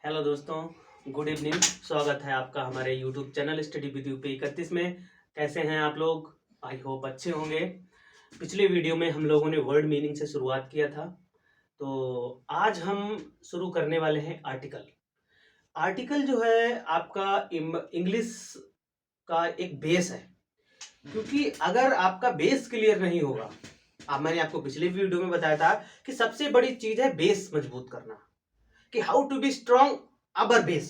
Hello दोस्तों, good evening. स्वागत है आपका हमारे YouTube channel study with UP 31 में। कैसे हैं आप लोग? आई होप अच्छे होंगे। पिछले वीडियो में हम लोगों ने वर्ड मीनिंग से शुरुआत किया था, तो आज हम शुरू करने वाले हैं आर्टिकल। आर्टिकल जो है आपका इंग्लिश का एक बेस है, क्योंकि अगर आपका बेस क्लियर नहीं होगा, अब मैंने आपको पिछले वीडियो में बताया था कि सबसे बड़ी चीज है बेस मजबूत करना, कि how to be strong our base.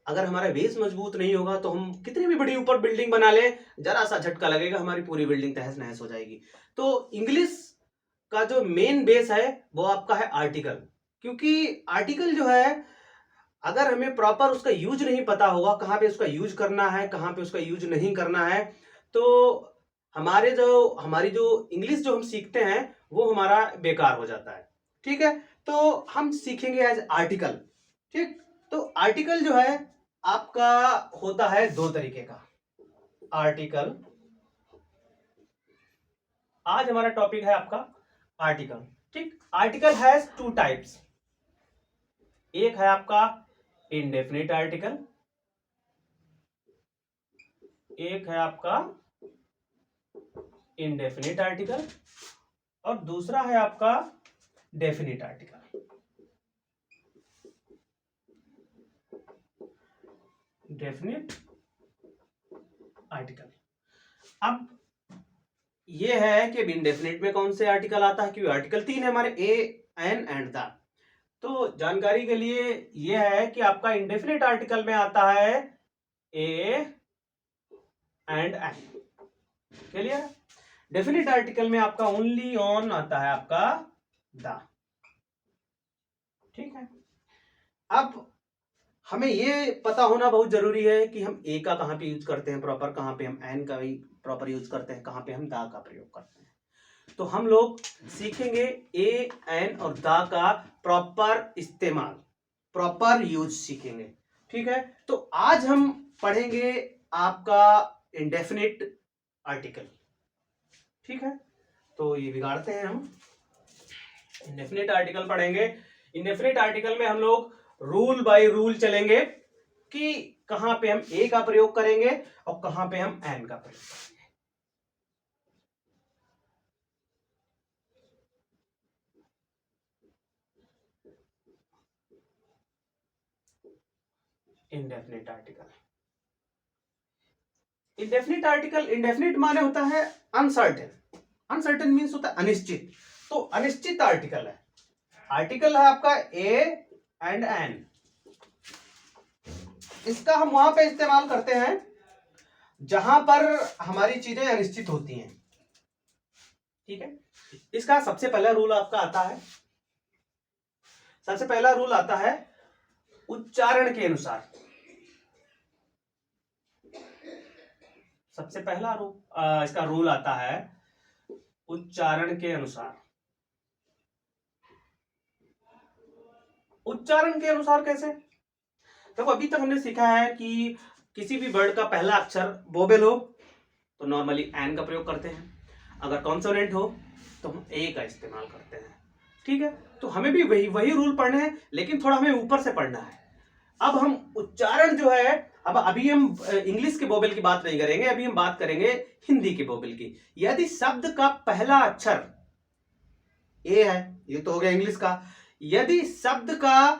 अगर हमारा बेस मजबूत नहीं होगा तो हम कितनी भी बड़ी ऊपर बिल्डिंग बना ले, जरा सा झटका लगेगा हमारी पूरी बिल्डिंग तहस नहस हो जाएगी। तो इंग्लिश का जो मेन बेस है वो आपका है आर्टिकल, क्योंकि आर्टिकल जो है अगर हमें प्रॉपर उसका यूज नहीं पता होगा, कहाँ पे उसका यूज करना है कहाँ पे उसका यूज नहीं करना है, तो हमारी जो इंग्लिश जो हम सीखते हैं वो हमारा बेकार हो जाता है। ठीक है, तो हम सीखेंगे एज आर्टिकल। ठीक, तो आर्टिकल जो है आपका होता है दो तरीके का। आर्टिकल, आज हमारा टॉपिक है आपका आर्टिकल। ठीक, आर्टिकल हैज टू टाइप्स। एक है आपका इंडेफिनिट आर्टिकल, एक है आपका इंडेफिनिट आर्टिकल, और दूसरा है आपका डेफिनिट आर्टिकल। Definite article. अब ये है कि इंडेफिनिट में कौन से आर्टिकल आता है, क्योंकि आर्टिकल 3 है हमारे, ए, एन एंड द। तो जानकारी के लिए यह है कि आपका इंडेफिनिट आर्टिकल में आता है a and an. Clear? Definite article में आपका ओनली ऑन आता है आपका द। ठीक है, अब हमें ये पता होना बहुत जरूरी है कि हम ए का कहां पे यूज करते हैं प्रॉपर, कहां पे हम एन का भी प्रॉपर यूज करते हैं, कहां पे हम दा का प्रयोग करते हैं। तो हम लोग सीखेंगे ए, एन और दा का प्रॉपर इस्तेमाल, प्रॉपर यूज सीखेंगे। ठीक है, तो आज हम पढ़ेंगे आपका इंडेफिनिट आर्टिकल। ठीक है, तो ये बिगाड़ते हैं, हम इंडेफिनिट आर्टिकल पढ़ेंगे। इंडेफिनिट आर्टिकल में हम लोग रूल बाय रूल चलेंगे कि कहां पे हम ए का प्रयोग करेंगे और कहां पे हम एन का प्रयोग करेंगे। Indefinite article, indefinite article, indefinite माने होता है अनसर्टेन। अनसर्टेन मीन्स होता है अनिश्चित, तो अनिश्चित आर्टिकल है। आर्टिकल है आपका ए एंड एन। इसका हम वहां पे इस्तेमाल करते हैं जहां पर हमारी चीजें अनिश्चित होती हैं। ठीक है, इसका सबसे पहला रूल आपका आता है, सबसे पहला रूल आता है उच्चारण के अनुसार। सबसे पहला रूल इसका रूल आता है उच्चारण के अनुसार। उच्चारण के अनुसार कैसे? देखो, अभी तक हमने सीखा है कि किसी भी वर्ड का पहला अक्षर वोवेल हो तो नॉर्मली एन का प्रयोग करते हैं, अगर कॉन्सोनेंट हो तो हम ए का इस्तेमाल करते हैं। ठीक है, तो हमें भी वही रूल पढ़ने हैं, लेकिन थोड़ा हमें ऊपर से पढ़ना है। अब हम उच्चारण जो है, अब अभी हम इंग्लिश के वोवेल की बात नहीं करेंगे, अभी हम बात करेंगे हिंदी के वोवेल की। यदि शब्द का पहला अक्षर ए है, ये तो हो गया इंग्लिश का। यदि शब्द का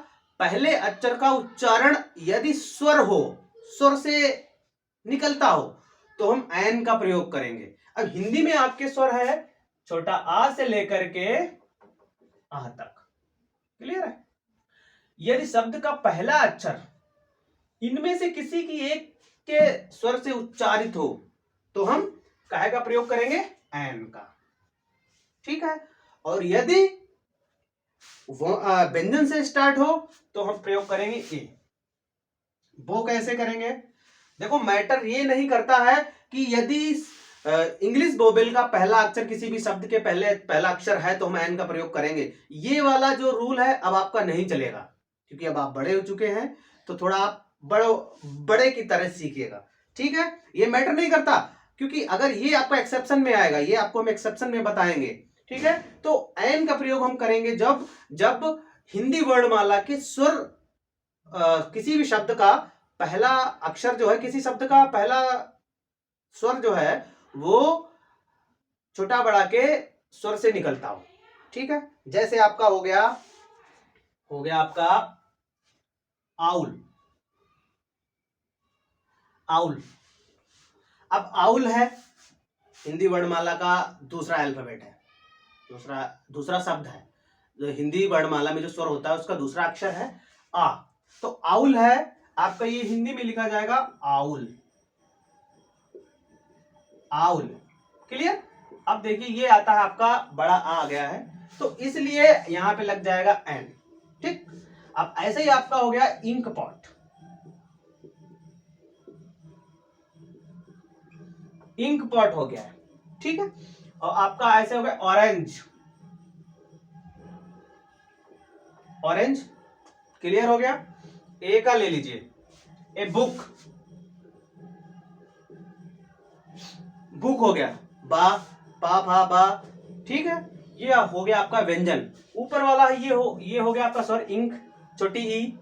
पहले अक्षर का उच्चारण यदि स्वर हो, स्वर से निकलता हो, तो हम एन का प्रयोग करेंगे। अब हिंदी में आपके स्वर है छोटा आ से लेकर के आ तक। क्लियर है? यदि शब्द का पहला अक्षर इनमें से किसी की एक के स्वर से उच्चारित हो तो हम काहे का प्रयोग करेंगे? एन का। ठीक है, और यदि व्यंजन से स्टार्ट हो तो हम प्रयोग करेंगे ए। वो कैसे करेंगे? देखो, मैटर ये नहीं करता है कि यदि इंग्लिश वोवेल का पहला अक्षर किसी भी शब्द के पहला अक्षर है तो हम एन का प्रयोग करेंगे। ये वाला जो रूल है अब आपका नहीं चलेगा, क्योंकि अब आप बड़े हो चुके हैं, तो थोड़ा आप बड़े की तरह सीखिएगा। ठीक है, ये मैटर नहीं करता, क्योंकि अगर ये आपका एक्सेप्शन में आएगा, ये आपको हम एक्सेप्शन में बताएंगे। ठीक है, तो एन का प्रयोग हम करेंगे जब हिंदी वर्णमाला के स्वर किसी भी शब्द का पहला अक्षर जो है, किसी शब्द का पहला स्वर जो है वो छोटा बड़ा के स्वर से निकलता हो। ठीक है, जैसे आपका हो गया आपका आउल। आउल, अब आउल है हिंदी वर्णमाला का दूसरा अल्फाबेट है, दूसरा शब्द है। जो हिंदी वर्णमाला में जो स्वर होता है उसका दूसरा अक्षर है आ। तो आउल है आपका, ये हिंदी में लिखा जाएगा आउल। Owl, clear. अब देखिए ये आता है आपका बड़ा आ गया है, तो इसलिए यहां पे लग जाएगा एन। ठीक, अब ऐसे ही आपका हो गया इंक पॉट। इंक पॉट हो गया है, ठीक है। और आपका ऐसे हो गया ऑरेंज। ऑरेंज, क्लियर हो गया। ए का ले लीजिए, ए बुक। बुक हो गया, बा, पा, फा, बा। ठीक है, ये हो गया आपका व्यंजन। ऊपर वाला ये हो गया आपका स्वर इंक, छोटी ई,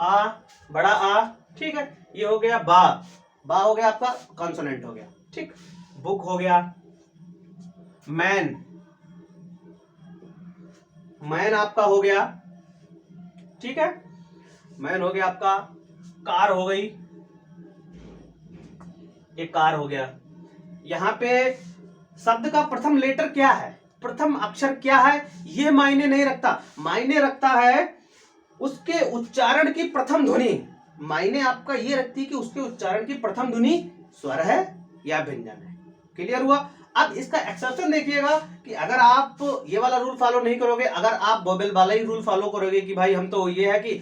आ, बड़ा आ। ठीक है, ये हो गया बा। बा हो गया आपका कॉन्सोनेंट हो गया। ठीक, बुक हो गया। मैन, मैन आपका हो गया। ठीक है, मैन हो गया आपका। कार हो गई, एक कार हो गया। यहां पे शब्द का प्रथम लेटर क्या है, प्रथम अक्षर क्या है, ये मायने नहीं रखता। मायने रखता है उसके उच्चारण की प्रथम ध्वनि। मायने आपका ये रखती है कि उसके उच्चारण की प्रथम ध्वनि स्वर है या व्यंजन है। क्लियर हुआ। अब इसका एक्सेप्शन देखिएगा कि अगर आप ये वाला रूल फॉलो नहीं करोगे, अगर आप वोवेल वाला ही रूल फॉलो करोगे कि भाई हम तो ये है कि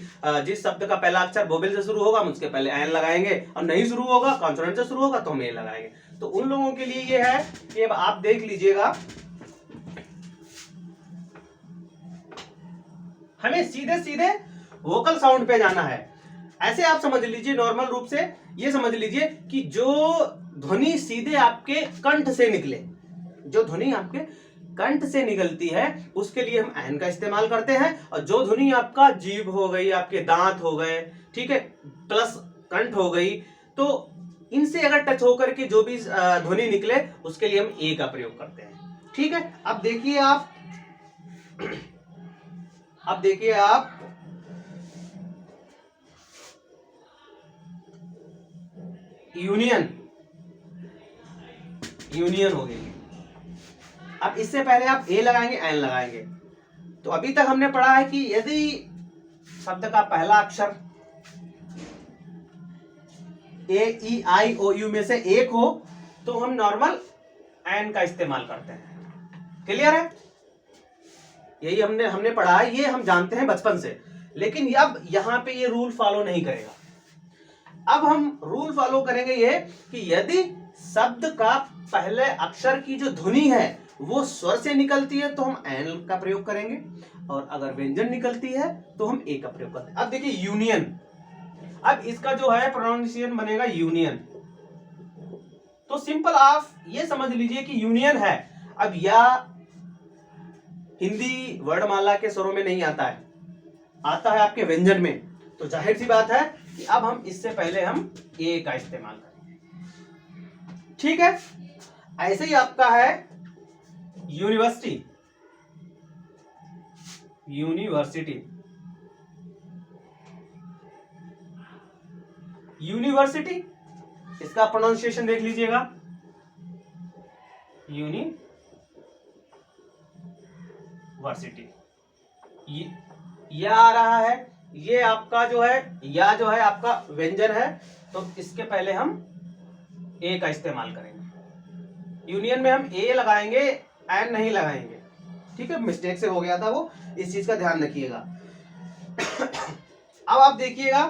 जिस शब्द का पहला अक्षर वोवेल से शुरू होगा हम उसके पहले एन लगाएंगे, और नहीं शुरू होगा कॉन्सोनेंट से शुरू होगा तो हम ए लगाएंगे। तो उन लोगों के लिए ये है कि अब आप देख लीजिएगा, हमें सीधे सीधे वोकल साउंड पे जाना है। ऐसे आप समझ लीजिए, नॉर्मल रूप से ये समझ लीजिए कि जो ध्वनि सीधे आपके कंठ से निकले, जो ध्वनि आपके कंठ से निकलती है उसके लिए हम एन का इस्तेमाल करते हैं। और जो ध्वनि आपका जीभ हो गई, आपके दांत हो गए, ठीक है, प्लस कंठ हो गई, तो इनसे अगर टच होकर के जो भी ध्वनि निकले उसके लिए हम ए का प्रयोग करते हैं। ठीक है, अब देखिए आप यूनियन, यूनियन हो गई। अब इससे पहले आप ए लगाएंगे, एन लगाएंगे। तो अभी तक हमने पढ़ा है कि यदि शब्द का पहला अक्षर ए, ई, आई, ओ, यू में से एक हो तो हम नॉर्मल एन का इस्तेमाल करते हैं। क्लियर है, यही हमने पढ़ा है, ये हम जानते हैं बचपन से। लेकिन अब यहां पे ये रूल फॉलो नहीं करेगा। अब हम रूल फॉलो करेंगे ये कि यदि शब्द का पहले अक्षर की जो ध्वनि है वो स्वर से निकलती है तो हम एन का प्रयोग करेंगे, और अगर व्यंजन निकलती है तो हम ए का प्रयोग करते हैं। अब देखिए यूनियन, अब इसका जो है प्रोनाउंसिएशन बनेगा यूनियन। तो सिंपल आप ये समझ लीजिए कि यूनियन है। अब या हिंदी वर्णमाला के स्वरों में नहीं आता है, आता है आपके व्यंजन में, तो जाहिर सी बात है कि अब हम इससे पहले हम ए का इस्तेमाल करेंगे। ठीक है, ऐसे ही आपका है यूनिवर्सिटी। यूनिवर्सिटी, यूनिवर्सिटी, इसका प्रोनाउंसिएशन देख लीजिएगा, यूनिवर्सिटी। या आ रहा है, ये आपका जो है या जो है आपका व्यंजन है, तो इसके पहले हम ए का इस्तेमाल करेंगे। यूनियन में हम ए लगाएंगे, एन नहीं लगाएंगे। ठीक है, मिस्टेक से हो गया था वो, इस चीज का ध्यान रखिएगा। अब आप देखिएगा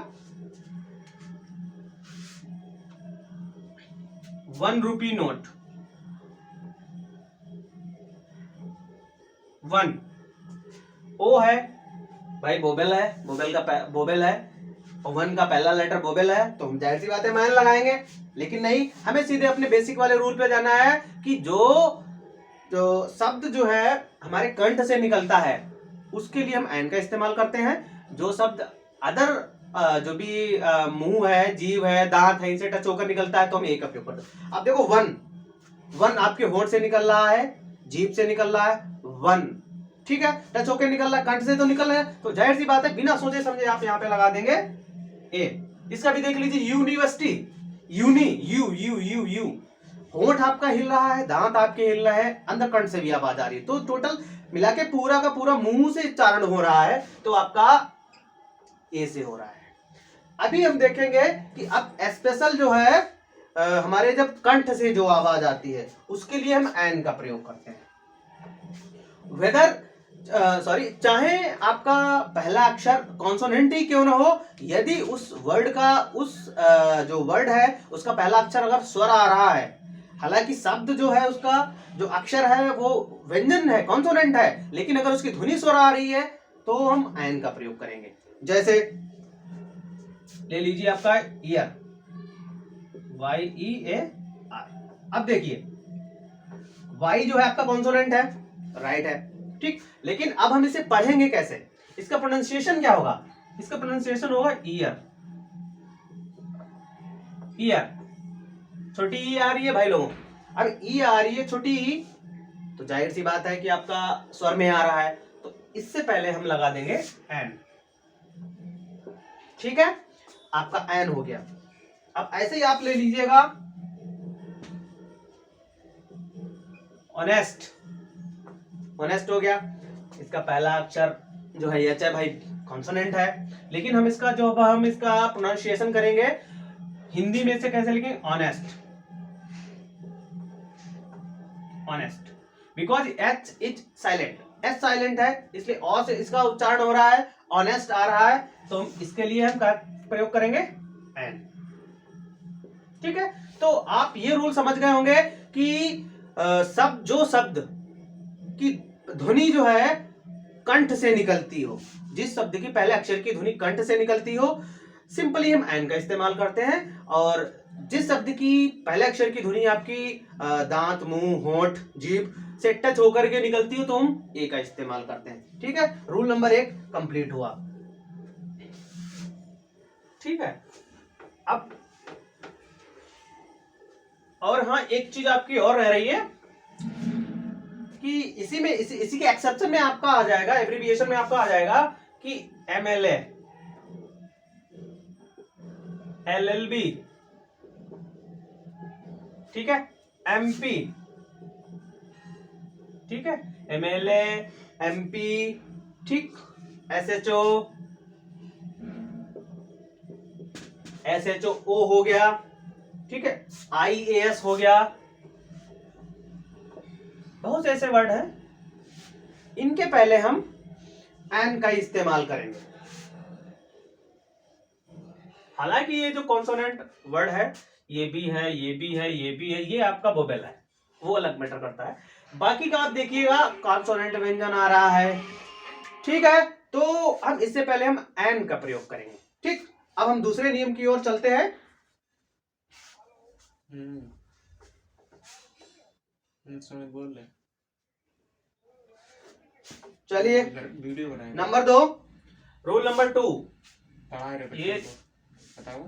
1 रुपी नोट, 1 ओ है भाई, वोवेल है, वोवेल है, और 1 का पहला लेटर वोवेल है, तो हम जाहिर सी बात है मैन लगाएंगे। लेकिन नहीं, हमें सीधे अपने बेसिक वाले रूल पे जाना है कि जो शब्द जो है हमारे कंठ से निकलता है उसके लिए हम एन का इस्तेमाल करते हैं। जो शब्द अदर जो भी मुंह है, जीभ है, दांत है, इनसे टच होकर निकलता है तो हम ए का प्रयोग करते हैं। अब देखो वन आपके होंठ से निकल रहा है, जीभ से निकल रहा है, वन, ठीक है, टच होकर निकल रहा है, कंठ से तो निकल रहा है, तो जाहिर सी बात है बिना सोचे समझे आप यहाँ पे लगा देंगे ए। इसका भी देख लीजिए, university, uni, U U U U, होंठ आपका हिल रहा है, दांत आपके हिल रहे हैं, अंदर कंठ से भी आवाज आ रही है, तो टोटल मिला के पूरा का पूरा मुंह से उच्चारण हो रहा है, तो आपका ए से हो रहा है। अभी हम देखेंगे कि अब स्पेशल जो है हमारे जब कंठ से जो आवाज आती है उसके लिए हम एन का प्रयोग करते हैं। वेदर चाहे आपका पहला अक्षर कॉन्सोनेंट ही क्यों ना हो, यदि उस वर्ड का जो वर्ड है उसका पहला अक्षर अगर स्वर आ रहा है, हालांकि शब्द जो है उसका जो अक्षर है वो व्यंजन है, कॉन्सोनेंट है, लेकिन अगर उसकी ध्वनि स्वर आ रही है तो हम एन का प्रयोग करेंगे। जैसे ले लीजिए आपका ईयर, YEAR। अब देखिए वाई जो है आपका कॉन्सोनेंट है, राइट है, ठीक, लेकिन अब हम इसे पढ़ेंगे कैसे, इसका प्रोनाउंसिएशन क्या होगा, इसका प्रोनाउंसिएशन होगा ईयर, ईयर, छोटी ई आ रही है भाई लोगों, अब ई आ रही है छोटी ई, तो जाहिर सी बात है कि आपका स्वर में आ रहा है, तो इससे पहले हम लगा देंगे एन, ठीक है, आपका एन हो गया। अब ऐसे ही आप ले लीजिएगा ऑनेस्ट, ऑनेस्ट हो गया, इसका पहला अक्षर जो है एच है भाई, कॉन्सोनेंट है, लेकिन हम इसका प्रोनाउंसिएशन करेंगे हिंदी में से कैसे लिखेंगे, honest, honest, because H is silent, H silent है इसलिए ऑ से इसका उच्चारण हो रहा है, ऑनेस्ट आ रहा है, तो इसके लिए हम प्रयोग करेंगे एन, ठीक है। तो आप ये रूल समझ गए होंगे कि जो शब्द की ध्वनि जो है कंठ से निकलती हो, जिस शब्द की पहले अक्षर की ध्वनि कंठ से निकलती हो, सिंपली हम एन का इस्तेमाल करते हैं, और जिस शब्द की पहले अक्षर की ध्वनि आपकी दांत, मुंह, होंठ, जीभ से टच होकर के निकलती हो तो हम ए का इस्तेमाल करते हैं, ठीक है। रूल नंबर 1 कंप्लीट हुआ, ठीक है। अब और हाँ, एक चीज आपकी और रह रही है कि इसी के एक्सेप्शन में आपका आ जाएगा, एब्रिविएशन में आपका आ जाएगा कि MLA, LLB, ठीक है, MP, ठीक है, MLA, MP, ठीक, SHO हो गया, ठीक है, IAS हो गया, बहुत से ऐसे वर्ड हैं, इनके पहले हम एन का इस्तेमाल करेंगे। हालांकि ये जो कॉन्सोनेंट वर्ड है, ये भी है, ये भी है, ये भी है, ये आपका वोवेल है, वो अलग मैटर करता है, बाकी का आप देखिएगा कॉन्सोनेंट व्यंजन आ रहा है, ठीक है। तो अब इससे पहले हम एन का प्रयोग करेंगे, ठीक। अब हम दूसरे नियम की ओर चलते हैं। बोल रहे, चलिए वीडियो बनाए, नंबर 2, रूल नंबर 2, पढ़ा रहे ये बताओ,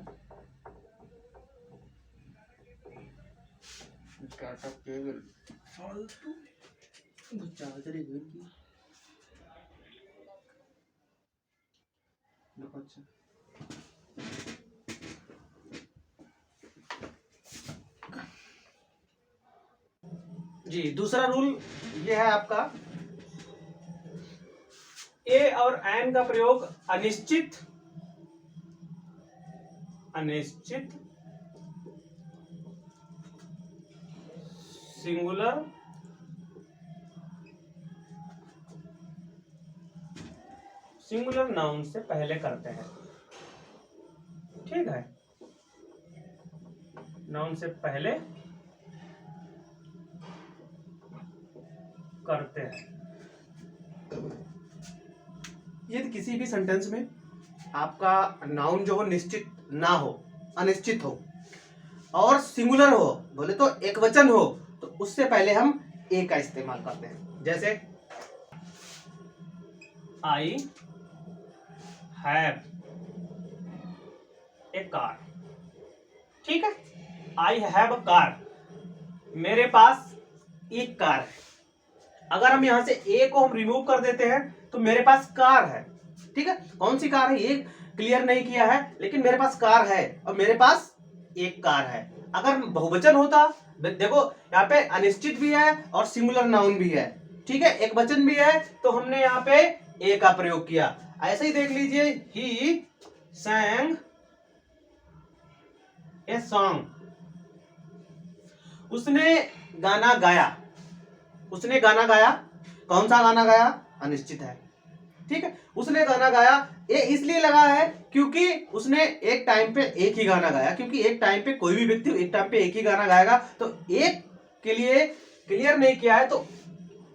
डाटा केबल फालतू चार्जर है की देखो, अच्छा जी। दूसरा रूल ये है आपका, ए और एन का प्रयोग अनिश्चित, सिंगुलर नाउन से पहले करते हैं, ठीक है, नाउन से पहले करते हैं। यदि किसी भी सेंटेंस में आपका नाउन जो हो निश्चित ना हो, अनिश्चित हो, और सिंगुलर हो, बोले तो एक वचन हो, तो उससे पहले हम ए का इस्तेमाल करते हैं। जैसे I have ए कार। ठीक है, आई हैव अ कार, मेरे पास एक कार है। अगर हम यहां से ए को हम रिमूव कर देते हैं तो मेरे पास कार है। ठीक है, कौन सी कार है ये क्लियर नहीं किया है, लेकिन मेरे पास कार है और मेरे पास एक कार है। अगर बहुवचन होता, देखो यहाँ पे अनिश्चित भी है और सिंगुलर नाउन भी है। ठीक है, एक वचन भी है तो हमने यहाँ पे ए का प्रयोग किया। ऐसे ही देख लीजिए, ही sang ए सॉन्ग, उसने गाना गाया। उसने गाना गाया, कौन सा गाना गाया, अनिश्चित है। ठीक है, उसने गाना गाया, ये इसलिए लगा है क्योंकि उसने एक टाइम पे एक ही गाना गाया, क्योंकि एक टाइम पे कोई भी व्यक्ति एक टाइम पे एक ही गाना गाएगा। तो एक के लिए क्लियर नहीं किया है, तो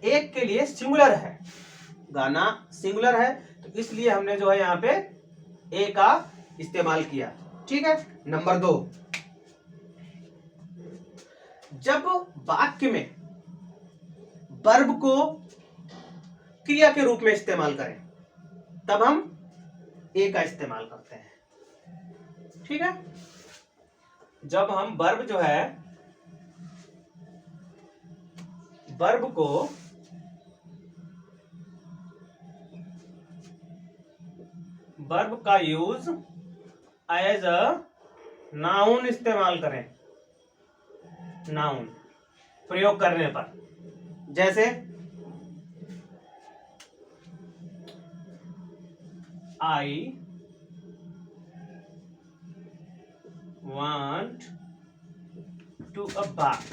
एक के लिए सिंगुलर है, गाना सिंगुलर है, तो इसलिए हमने जो है यहाँ पे ए का इस्तेमाल किया। ठीक है, नंबर 2, जब वाक्य में वर्ब को क्रिया के रूप में इस्तेमाल करें तब हम ए का इस्तेमाल करते हैं। ठीक है, जब हम वर्ब जो है, वर्ब को वर्ब का यूज एज अ नाउन इस्तेमाल करें, नाउन प्रयोग करने पर, जैसे I want to a bath।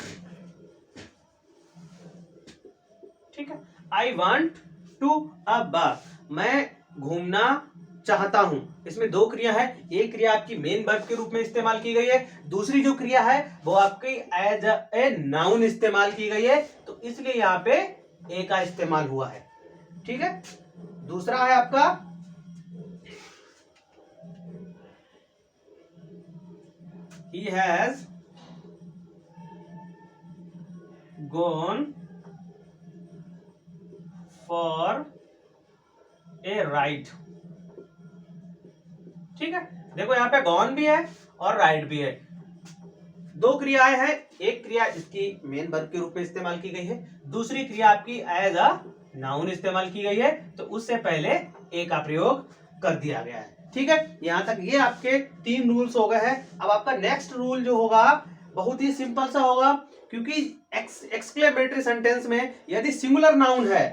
ठीक है, I want to a bath, मैं घूमना चाहता हूं। इसमें दो क्रिया है, एक क्रिया आपकी मेन वर्ब के रूप में इस्तेमाल की गई है, दूसरी जो क्रिया है वो आपकी एज ए नाउन इस्तेमाल की गई है, तो इसलिए यहां पे ए का इस्तेमाल हुआ है। ठीक है, दूसरा है आपका he has gone for a ride। ठीक है, देखो यहाँ पे gone भी है और ride भी है, दो क्रियाएं हैं। एक क्रिया इसकी मेन वर्ब के रूप में इस्तेमाल की गई है, दूसरी क्रिया आपकी एज अ नाउन इस्तेमाल की गई है, तो उससे पहले ए का प्रयोग कर दिया गया है। ठीक है, यहां तक ये आपके 3 रूल्स हो गए हैं। अब आपका नेक्स्ट रूल जो होगा बहुत ही सिंपल सा होगा, क्योंकि एक्सक्लेमेटरी सेंटेंस में यदि सिंगुलर नाउन है,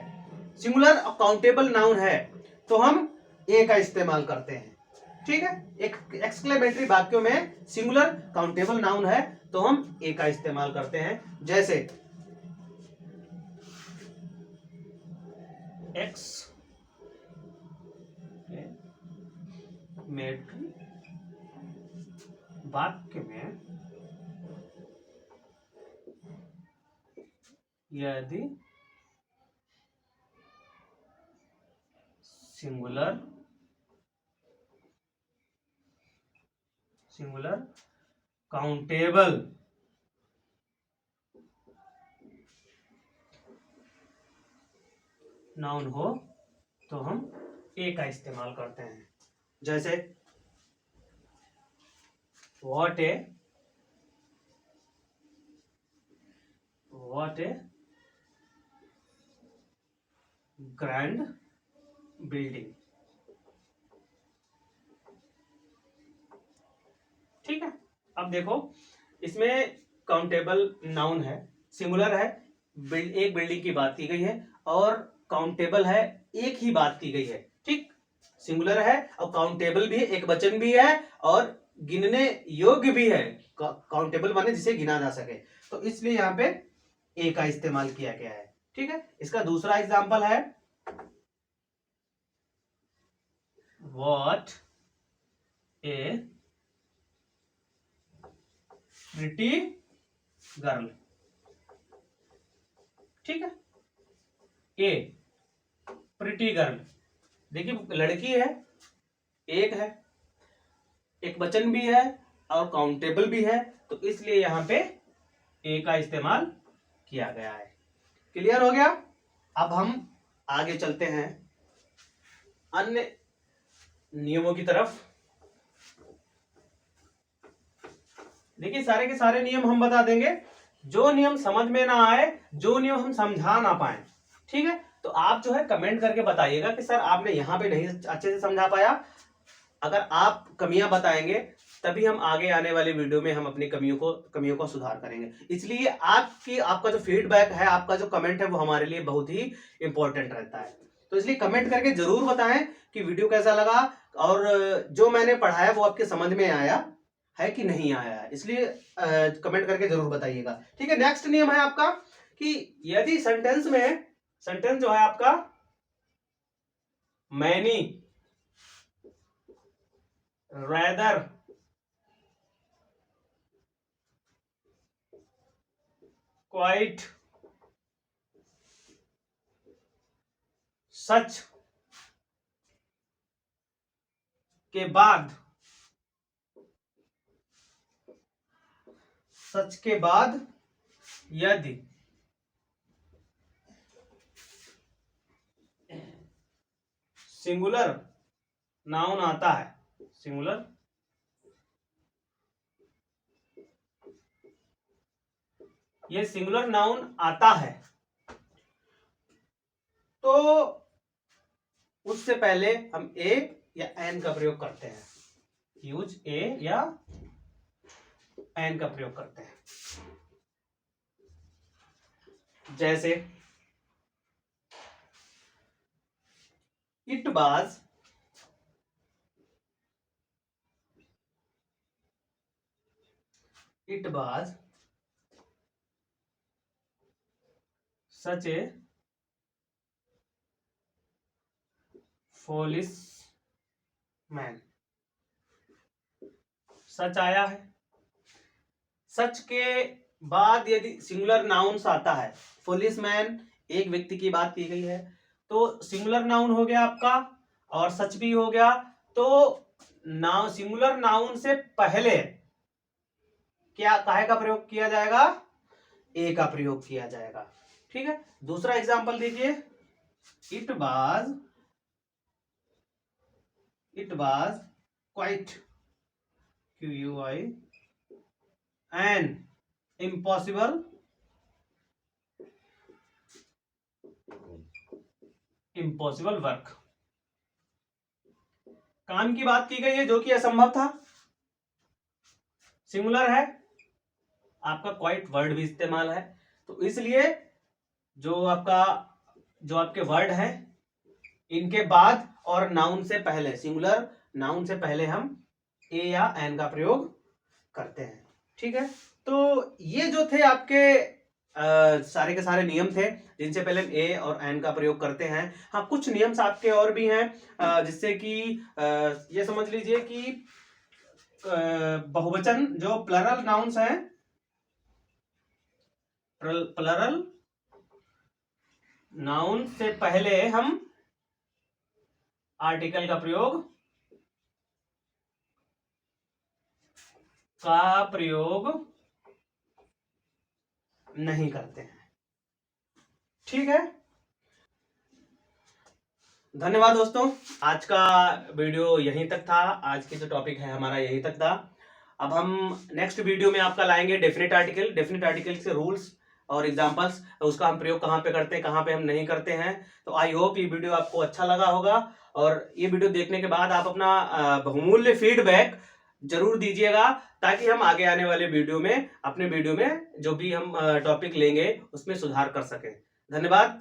सिंगुलर काउंटेबल नाउन है, तो हम ए का इस्तेमाल करते हैं। ठीक है, एक एक्सक्लेमेटरी वाक्यों में सिंगुलर काउंटेबल नाउन है तो हम ए का इस्तेमाल करते हैं, जैसे एक्सक्लेमेटरी वाक्य में यदि सिंगुलर काउंटेबल नाउन हो तो हम ए का इस्तेमाल करते हैं, जैसे व्हाट ए ग्रैंड बिल्डिंग। ठीक है, अब देखो इसमें काउंटेबल नाउन है, सिंगुलर है, एक बिल्डिंग की बात की गई है, और काउंटेबल है, एक ही बात की गई है। ठीक, सिंगुलर है और काउंटेबल भी है, एक वचन भी है और गिनने योग्य भी है। काउंटेबल माने जिसे गिना जा सके, तो इसलिए यहाँ पे ए का इस्तेमाल किया गया है। ठीक है, इसका दूसरा एग्जांपल है व्हाट ए प्रिटी गर्ल। ठीक है, ए प्रिटी गर्ल, देखिए लड़की है, एक है, एक वचन भी है और काउंटेबल भी है, तो इसलिए यहां पे ए का इस्तेमाल किया गया है। क्लियर हो गया? अब हम आगे चलते हैं अन्य नियमों की तरफ। देखिए सारे के सारे नियम हम बता देंगे, जो नियम समझ में ना आए, जो नियम हम समझा ना पाए, ठीक है, तो आप जो है कमेंट करके बताइएगा कि सर आपने यहाँ पे नहीं अच्छे से समझा पाया। अगर आप कमियां बताएंगे तभी हम आगे आने वाले वीडियो में हम अपनी कमियों को सुधार करेंगे। इसलिए आपका जो फीडबैक है, आपका जो कमेंट है, वो हमारे लिए बहुत ही इंपॉर्टेंट रहता है। तो इसलिए कमेंट करके जरूर बताएं कि वीडियो कैसा लगा और जो मैंने पढ़ाया वो आपके समझ में आया है कि नहीं आया है, इसलिए कमेंट करके जरूर बताइएगा। ठीक है, नेक्स्ट नियम है आपका कि यदि सेंटेंस जो है आपका मैनी, रेदर, क्वाइट, सच के बाद यदि सिंगुलर नाउन आता है, ये सिंगुलर नाउन आता है तो उससे पहले हम ए या एन का प्रयोग करते हैं, यूज ए या एन का प्रयोग करते हैं। जैसे it was, such a foolish man. Such आया है, सच के बाद यदि सिंगुलर नाउन्स आता है, फॉलिश मैन एक व्यक्ति की बात की गई है तो सिंगुलर नाउन हो गया आपका और सच भी हो गया, तो सिंगुलर नाउन से पहले क्या काहे का प्रयोग किया जाएगा, ए का प्रयोग किया जाएगा। ठीक है, दूसरा एग्जांपल देखिए, it was quite, QUI, an impossible work. काम की बात की गई है जो कि असंभव था, सिंगुलर है, आपका क्वाइट वर्ड भी इस्तेमाल है, तो इसलिए जो आपके वर्ड है इनके बाद और नाउन से पहले, सिंगुलर नाउन से पहले हम ए या एन का प्रयोग करते हैं। ठीक है, तो ये जो थे आपके सारे के सारे नियम थे जिनसे पहले हम ए और एन का प्रयोग करते हैं। हाँ, कुछ नियम आपके और भी हैं जिससे कि ये समझ लीजिए कि बहुवचन जो प्लरल नाउन्स हैं, प्लरल नाउन से पहले हम आर्टिकल का प्रयोग नहीं करते हैं। ठीक है, धन्यवाद दोस्तों, आज का वीडियो यहीं तक था, आज की जो टॉपिक है हमारा यहीं तक था। अब हम नेक्स्ट वीडियो में आपका लाएंगे डेफिनेट आर्टिकल से रूल्स और एग्जांपल्स, उसका हम प्रयोग कहाँ पे करते हैं, कहाँ पे हम नहीं करते हैं। तो आई होप ये वीडियो आपको अच्छा लगा होगा और ये वीडियो देखने के बाद आप अपना बहुमूल्य फीडबैक जरूर दीजिएगा ताकि हम आगे आने वाले अपने वीडियो में जो भी हम टॉपिक लेंगे उसमें सुधार कर सकें। धन्यवाद।